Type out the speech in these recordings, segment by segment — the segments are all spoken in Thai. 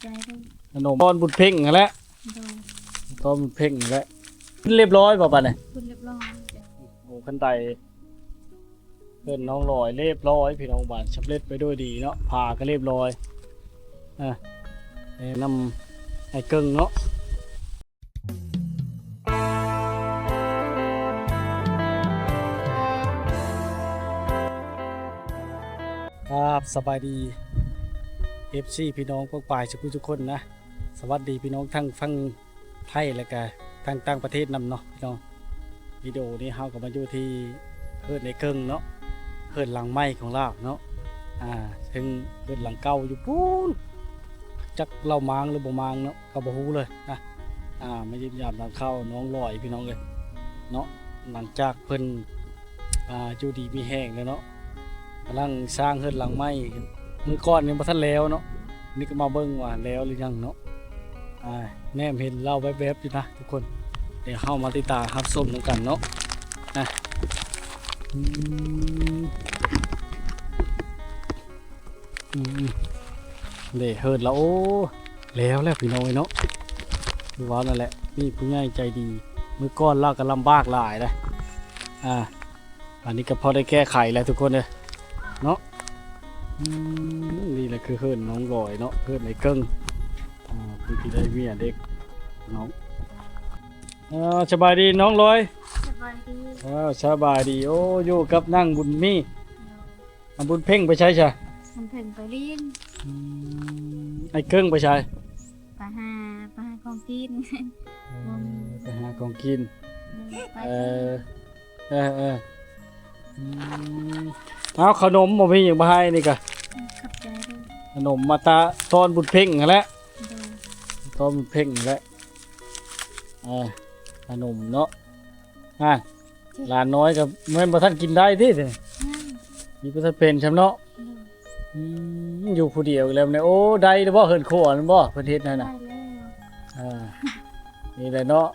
ใจด้วยขนมตอนบุญเพ่งนั่นแหละ โดย ตอนบุญเพ่งนั่นแหละขึ้นเรียบร้อยป่ะป่ะเนี่ย คุณเรียบร้อย โอ้ขั้นไตเพื่อนน้องลอยเรียบร้อยพี่น้องบ้านสำเร็จไปด้วยดีเนาะผ่าก็เรียบร้อยนำไอ้เกิงเนาะครับสบายดี FC พี่น้องพวกปลายทุกคนนะสวัสดีพี่น้องทั้งฝั่งไทยและก็ทั้งต่างประเทศนำเนาะพี่น้องวิดีโอนี้เฮาก็มาอยู่ที่เฮือนในเกิงเนาะเฮือนหลังไม้ของเราเนาะถึงเฮือนหลังเก่าอยู่ปูนจักเรามางหรือบ่มางเนาะก็บ่ฮู้เลยนะมายืนยันทางเข้าน้องลอยพี่น้องเลยเนาะหลังจากเพิ่นอยู่ดีมีแห้งเลยเนาะกำลังสร้างเฮือนหลังไม้มือก้อนยังบ่ทันแล้วเนาะนี่ก็มาเบิ่งว่าแล้วหรือยังเนาะแนมเห็นเล่าแวบๆอยู่นะทุกคนเดี๋ยวเข้ามาติดตามรับชมกันเนาะเดี๋ยวเฮิร์ดแล้วโอ้แล้วพี่น้อยเนาะดูว่านั่นแหละนี่ผู้ใหญ่ใจดีมือก้อนเล่ากันลำบากหลายเลยอันนี้ก็พอได้แก้ไขแล้วทุกคนเลยเนาะนี่แหละคือเฮิร์ดน้องลอยเนาะเฮิร์ดในเกิ้งคือที่ได้เมียเด็กน้องสบายดีน้องลอยสบายดี สบายดีโอ้อยู่กับนั่งบุญมีบุญเพ่งไปใช้ใช่ มันถึงไปเรียน ไอ้เกิ้งไปใช้ไปหาของกิน ไปหาของกินเอาขนมบ่มีอย่างบ่ให้นี่กะขับใจด้วย ขนมมาตาตอนบุญเพ่งนั่นแหละตอนบุญเพ่งนั่นแหละขนมเนาะหลานน้อยกับเมื่อบ่ท่านกินได้ที่สิมีบ่ทันเป็นใช่เนาะอยู่ผู้เดียวแล้วเนี่ยโอ้ได้หรือบ่เฮินโคนั่นบ่เพิ่นเฮ็ดนั่นน่ะนี่แหละเนาะ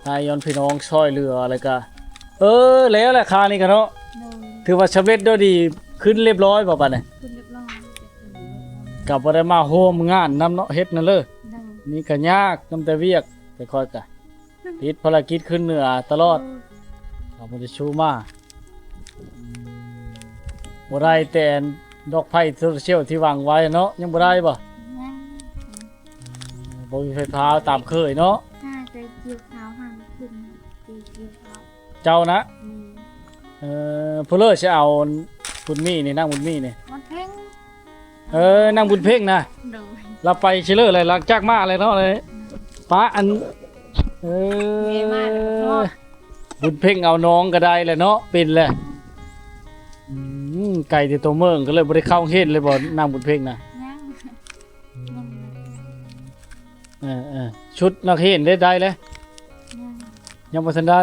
นายย้อนพี่น้องช่วยเหลืออะไรก็แล้วแหละคานี่ก็เนาะถือว่าสำเร็จด้วยดีขึ้นเรียบร้อยบ่บัดนี้คุณเรียบร้อย กลับบ่ได้มาโฮมงานนำเนาะเฮ็ดนั่นเลยนี่ก็ยากนำแต่เวียกไปค่อยกะติดภารกิจขึ้นเหนือตลอดเราบ่ได้ชูมาบ่ได้แต่ดอกไผ่โซเชียลที่วางไว้เนาะยังบ่ได้บ่บ่มีไฟฟ้าตามเคยเนาะถ้าจะเกี่ยวขาวหันขึ้นตีเกี่ยวขาว เจ้านะผู้เลิศจะเอาบุญมีนี่นั่งบุญมีนี่มันเพ่งนั่งบุญเพ่งนะเราไปเชลเลอร์อะไรหลังจากมาอะไรเนาะเลยป้าอันบุญเพ่งเอาน้องก็ได้เลยเนาะเป็นแหละไก่ที่ตัวเมืองก็เลยบริเข้าเฮ็ดเลยบ่นั่งบุญเพ่งนะชุดนักเฮ็ดได้เลยยังบ่ทันได้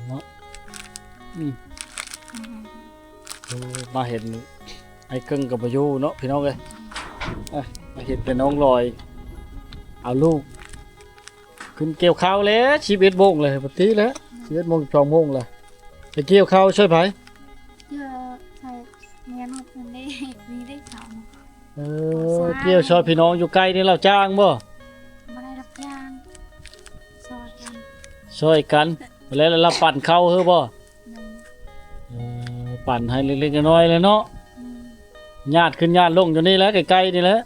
เนาะมาเห็นไอ้เกิ้งกับพายุเนาะพี่น้องเลยมาเห็นแต่น้องลอยเอาลูกขึ้นเกี่ยวข้าวแล้ว11 โมงเลยปกติแล้ว11 โมง12 โมงเลยไปเกี่ยวข้าวช่วยไผใส่เมียนมันได้มีได้ขาวเกี่ยวช่วยพี่น้องอยู่ใกล้นี่เราจ้างบ่ไม่ได้รับจ้างช่วยกันแล้วเราปั่นเข้าเฮ้อบ่ปั่นให้เล็กๆน้อยๆเลยเนาะญาติขึ้นญาติลงอยู่นี่แล้วใกล้ๆนี่แหละ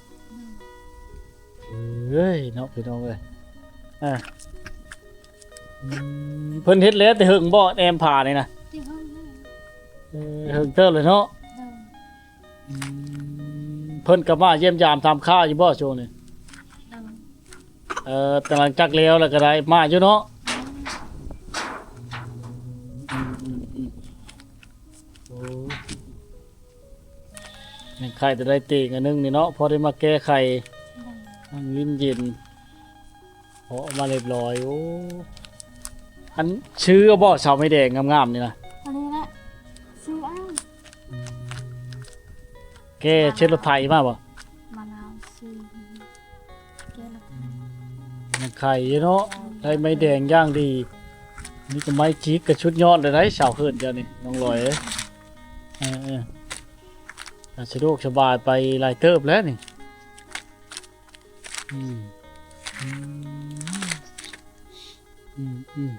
เฮ้ยเนาะพี่น้องเอ้ยเพิ่นเฮ็ดแล้วแต่หึงบ่แอมผ่านี่นะหึงเติบเลยเนาะเพิ่นก็มาเยี่ยมยามตามค่าอยู่บ่ช่วงนี้แต่หลังจากแล้วก็ได้มาอยู่เนาะยังไข่จะได้ตีกันนึงนี่เนาะพอได้มาแก้ไขนั่งลิ้นเย็นพอมาเรียบร้อยโอ้อันชื่อบ่ชาวไม่แดงงามๆนี่นะอะไรนะซื้อแกเช็ดรถไถมาบ่มะนาวซื้อแกละยังไข่เนาะได้ไม้แดงย่างดีนี่ก็ไม้จี๊กกับชุดยอดเลยได้ชาวเฮือนเจ้านี่น้องลอยสะดวกสบายไปหลายเติบแล้วนี่ อืมอืมอืม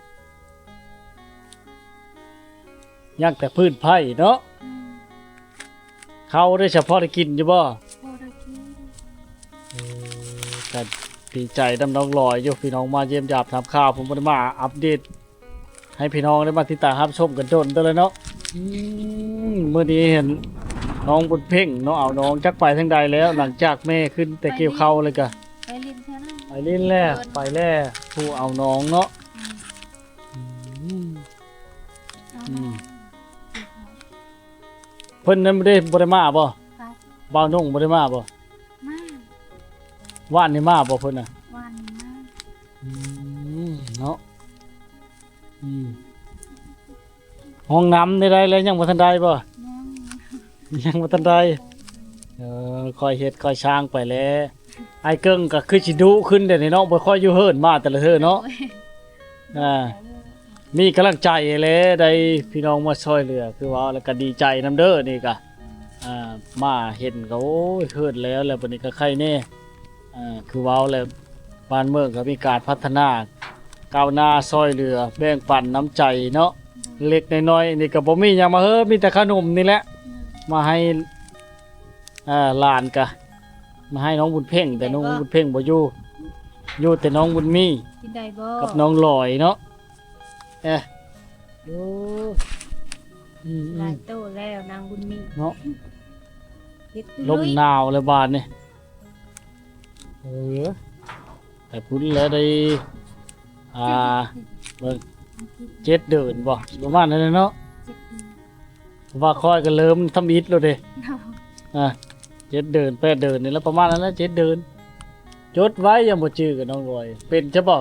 ยากแต่พืชไผ่เนาะ อืม เขาได้เฉพาะได้กินอยู่บ่ โบราณกิน กันดีใจดำน้องลอยอยู่พี่น้องมาเยี่ยมยามทำข่าวผมบ่ได้มาอัปเดตให้พี่น้องได้มาติดตามรับชมกันโดนตัวเลยเนาะเมื่อนี้เห็นน้องบุญเพ่งเนาะเอาน้องจักไปทางใดแล้ว หลังจากแม่ขึ้นแต่เกี่ยวเข้าเลยกะ ไปลินเท่านั้น ไปเล่นแล้วไปแล้วผู้เอาน้องเนาะ อืม อืม เอา อืม เอา เพิ่นนั้นบ่ได้มาบ่ ครับ บ่าวนุ่งบ่ได้มาบ่ มา ว่านนี่มาบ่เพิ่นน่ะ วันมา เนาะห้องน้ำได้แล้วยังบ่ทันได้บ่ ยัง ยังบ่ทันได้ค่อยเฮ็ดค่อยช้างไปแล้วไอ้เกิ้งก็คือสิดุขึ้นเดี๋ยวนี้เนาะบ่ค่อยอยู่เฮิรนมาแต่ละเทื่อเนาะมีกำลังใจเลยได้พี่น้องมาช่วยเหลือคือว่าแล้วก็ดีใจนํเด้อนี่ก็มาเห็นก็โอ้ยเฮิรนแล้วบัดนี้ก็ใครแน่คือว่าแล้วบ้านเมืองก็มีการพัฒนาก้าวหน้าช่วยเหลือแบ่งปันน้ำใจเนาะเล็กน้อยๆนี่ก็บ่มีหยังมามีแต่ขนมนี่แหละมาให้หลานกะมาให้น้องบุญเพ่งแต่น้องบุญเพ่งบ่อยู่แต่น้องบุญมี กินได้บ่ กับน้องลอยเนาะโอ้หลายโตแล้วนางบุญมี เนาะ เฮ็ด ลมหนาวเลยบาดนี่แต่พุ่นแล้วได้เบิ่ง7 เดือนบ่ประมาณนั้นเนาะ ว่าคอยก็เริ่มทำอิฐแล้วเด้7 เดือน8 เดือนนี่แล้วประมาณนั้นแหละ7 เดือนจดไว้ยังบ่จื้อกับน้องลอยเป็นจะบ่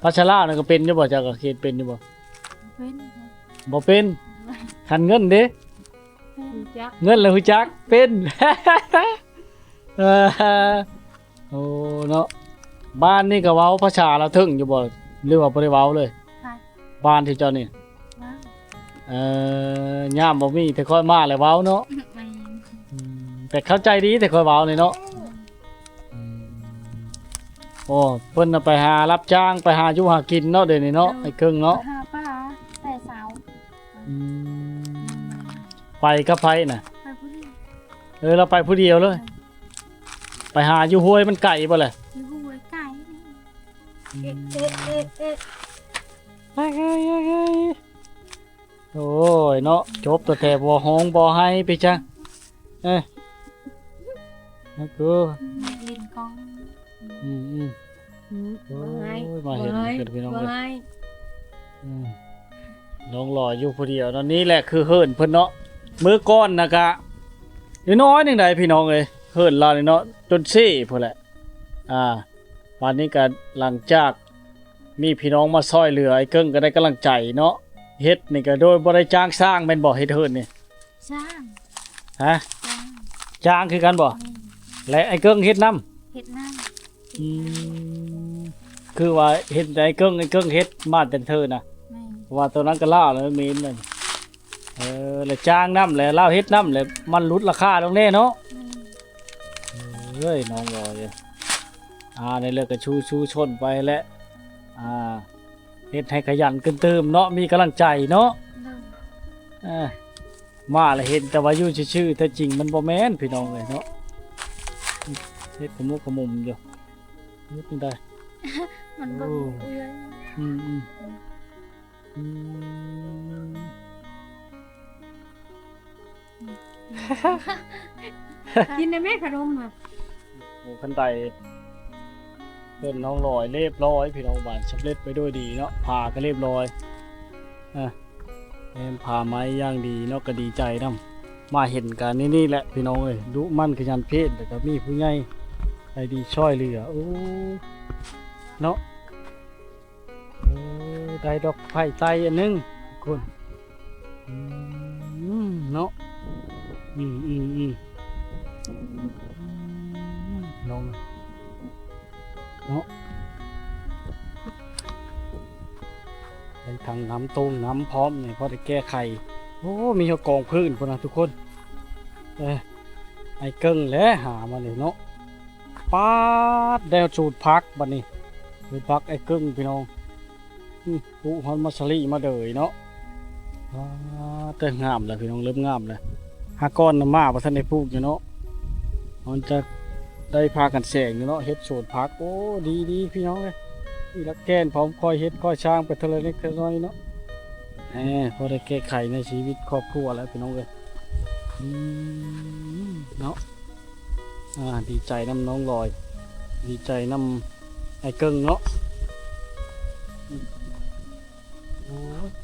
พัชรานั่นก็เป็นอยู่บ่จักก็เขียนเป็นอยู่บ่ เป็น บ่เป็นคันเงินเด้ เป็นจัก เงินแล้วฮู้จักเป็น เออโอ้เนาะบ้านนี่ก็เว้าภาษาลาวถึงอยู่บ่หรือว่าบ่ได้เว้าเลย ค่ะ บ้านที่เจ้านี่ มา ย่ามบ่มีแต่ค่อยมาแล้วเว้าเนาะ ไม่ แต่เข้าใจดีแต่ค่อยเว้าเลยเนาะโอ้เพิ่นน่ะไปหารับจ้างไปหาอยู่หากินเนาะเดี๋ยวนี้เนาะไอ้เครื่องเนาะ หาป้าแต่สาว ไปกับไผน่ะ ไปผู้นี้ เราไปผู้เดียวเลย ไปหาอยู่ห้วยมันไกลบ่แหละ อยู่หัวไก่นี่โอ้ยเนาะจบตัวแต่บ่ฮ้องบ่ให้ไปจังนั่นคือ ลินกอง โอ้ยมาเห็นเกิดพี่น้องเลยน้องรออยู่ผู้เดียวตอนนี้แหละคือเฮิรนเพิ่นเนาะมื้อก่อนน่ะกะน้อยๆนึงได้พี่น้องเอ้ยเฮิรนลานี่เนาะจนซี่พุ่นแหละวันนี้ก็หลังจากมีพี่น้องมาช่วยเหลือไอ้เกิ้งก็ได้กำลังใจเนาะเฮ็ดนี่ก็โดยบ่ได้จ้างสร้างแม่นบ่เฮ็ดเฮิรนนี่ สร้าง ฮะ สร้าง จ้างคือกันบ่และไอ้เกิ้งเฮ็ดนำ เฮ็ดน้ คือว่าเฮ็ดไอ้เกิ้งเฮ็ดมาแต่เธอน่ะ ำไม่ ว่าตัวนั้นก็ล่าแล้วมีนั่นแล้วจ้างน้ำแล้วเล่าเฮ็ดน้ำแล้วมันลดราคาลงแน่เนาะเฮ้ยน้องรอยในเลิกก็ชูชนไปแล้วเฮ็ดให้ขยันขึ้นเติมเนาะมีกำลังใจเนาะมาแล้วเห็นแต่ว่าอยู่ชื่อๆแต่จริงมันบ่แม่นพี่น้องเลยเนาะเฮ็ดขมุกขมุมอยู่เฮ็ดไม่ได้ มันบ่เอื้อย อืมกินได้ไหมขนมอ่ะ โอ้คันใดเพิ่นน้องลอยเรียบร้อยพี่น้องบ้านสำเร็จไปด้วยดีเนาะผ่าก็เรียบร้อยผ่าไม้ย่างดีเนาะก็ดีใจนำมาเห็นกันนี่แหละพี่น้องเอ้ยดุมั่นขยันเพศแต่ก็มีผู้ใหญ่ใจดีช่วยเหลือโอ้เนาะได้ดอกไผ่ไตอันนึงคุณเนาะน้องเนาะไปทางน้ำต้มน้ำพร้อมเนี่ยพอได้แก้ไขโอ้มีกองพื้นคนนะทุกคนไอ้เกิ้งแล้วหามาเลยเนาะ ป๊าดได้สูตรพักบัดนี้สูตรพักไอ้กึ่งพี่น้องปุ๊ฮอนมาสลีมาเดยเนาะเต้นงามเลยพี่น้องเริ่มงามเลยหาก้อนน้ำมาประทันได้ปลูกอยู่เนาะมันจะได้พากันแสงอยู่เนาะเฮ็ดสูตรพักโอ้ดีพี่น้องเลยนี่ละแกนพร้อมคอยเฮ็ดคอยช่างไปเท่าไรเล็กเท่าน้อยเนาะพอได้แก้ไขในชีวิตครอบครัวแล้วพี่น้องเลยเนาะดีใจน้ำน้องลอยดีใจน้ำไอ้เกิงเนาะ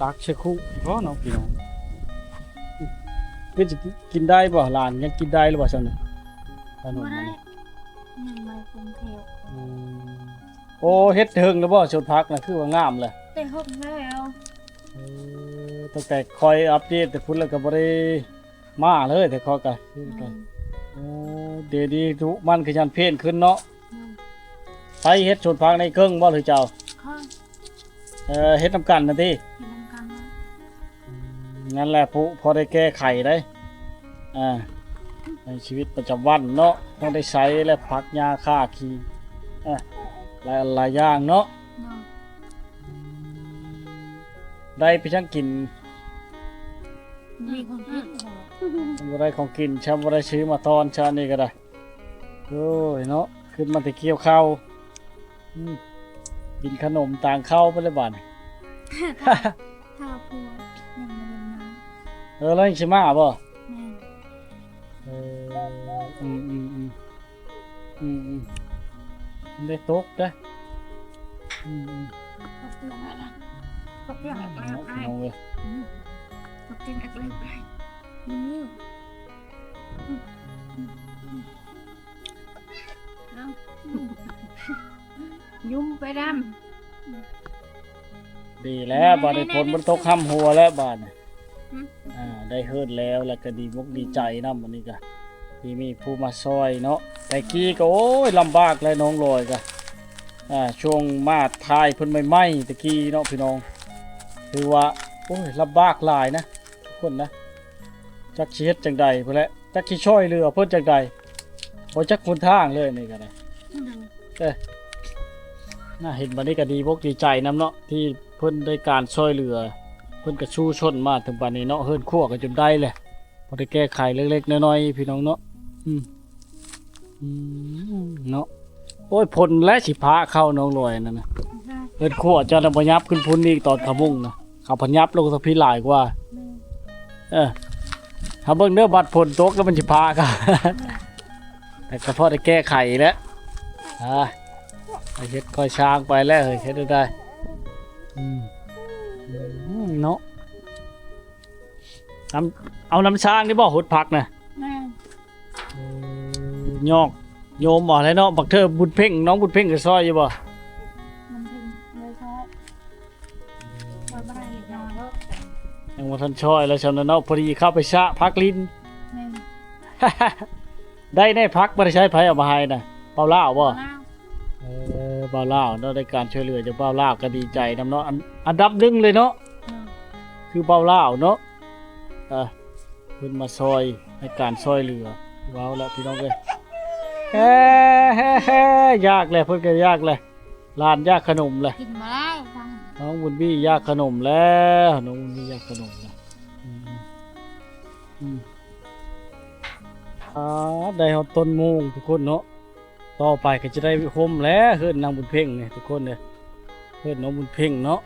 ตักเชคุเพราะเนาะพี่น้องก็จะกินได้ป่ะหลานยังกินได้หรือเปล่าเจ้าเนี่ยขนม บ่ได้ มัน ยังไม่คงเทว โอ้เฮ็ดถึงแล้วบ่ชดพักนะคือว่างามเลย ได้หกแล้ว ตั้งแต่คอยอัปเดตแต่พุ่นแล้วก็บ่ได้มาเลยแต่คอยก็เดี๋ยวดีทุกมันขยันเพ่นขึ้นเนาะไปเฮ็ดชดพักในเกิ้งบ่หรือเจ้า ข้อ เฮ็ดน้ำกันนะที่ เห็นน้ำกันว่า นั่นแหละผู้พอได้แก้ไขได้ในชีวิตประจำวันเนาะต้องได้ใช้และพักยาฆ่าขี้หลายอย่างเนาะ เนาะ ได้ไปช่างกิน มีคนคิดบอก บ่ได้ของกินชำบ่ได้ซื้อมาตอนชานี่ก็ได้โอ้ยเนาะขึ้นมาแต่เกี่ยวข้าวกินขนมต่างเข้าไปเลยบ้าน ข้าวพัวยังไม่ได้มา แล้วยังสิมาบ่ แม่ มันได้ตกเด้อตกเตียงอะไรตกเตียงอะไร น้องเว้ย ตกเตียงอะไรไปยุ่มไปด ดีแล้วบ้านได้ผลมันตกค่ำหัวแล้วบ้านได้เฮิดแล้วแล้วก็ดีมกดีใจนำวันนี้ก็ที่มีผู้มาซอยเนาะแต่กี้ก็โอ้ยลำบากเลยน้องลอยก็ช่วงมาทายเพิ่นใหม่ๆตะกี้เนาะพี่น้องคือว่าโอ้ยลำบากหลายนะทุกคนนะจักสิเฮ็ดจังใดพุ่นแหละจักสิช่วยเหลือเพิ่นจังใดบ่จักคนทางเลยนี่ก็ได้ น่าเห็นบัดนี้ก็ดีบกดีใจนำเนาะที่เพิ่นได้การช่วยเหลือเพิ่นก็ชูชนมาถึงบัดนี้เนาะเฮิรนคั่วก็จนได้เลยพอได้แก้ไขเล็กๆน้อยๆพี่น้องเนาะเนาะโอ้ยผลและสิพาเข้าน้องลอยนั่นนะเฮิรนคั่วจะนำบ่ยับขึ้นพุ่นอีกตอนขมุ่งนะเขาพยับลงสักพี่หลายกว่าถ้าเบิ่งเด้อบัดผลตกแล้วมันสิพากัน แต่ก็พอได้แก้ไขแล้วเฮ็ดค่อยช้างไปแล้วเฮ็ดได้เนาะเอาน้ำช้างนี่บ่หดผักนะ แม่ ยอกโยมบ่แล้วเนาะบักเธอบุญเพ่งน้องบุญเพ่งก็ซอยอยู่บ่ มันถึงเลยชอบว่าบ่ได้ยาแล้ว ยังบ่ทันช่อยแล้วฉันเนาะพอดีเข้าไปชะพักลิ้น แม่ ได้ในพักบ่ได้ใช้ไผเอามาให้น่ะเปล่าล่าวบ่ ล่า เปล่าล่าวเนาะได้การช่วยเหลือจากเปล่าล่าวก็ดีใจนำเนาะอันดับหนึ่งเลยเนาะคือเปล่าล่าวเนาะเพิ่นมาซอยในการซอยเหลือว้าวแล้วพี่น้องเอ้ยยากเลยเพิ่นก็ยากเลยร้านยากขนมเลย กินมาแล้วฟัง น้องบุญบี้ยากขนมแล้วน้องบุญบี้ยากขนมแล้วได้เฮาต้นโมงทุกคนเนาะต่อไปก็จะได้โฮมแล้วเฮือนนางบุญเพ่งนี่ทุกคนเด้อเฮือนน้องบุญเพ่งเนาะ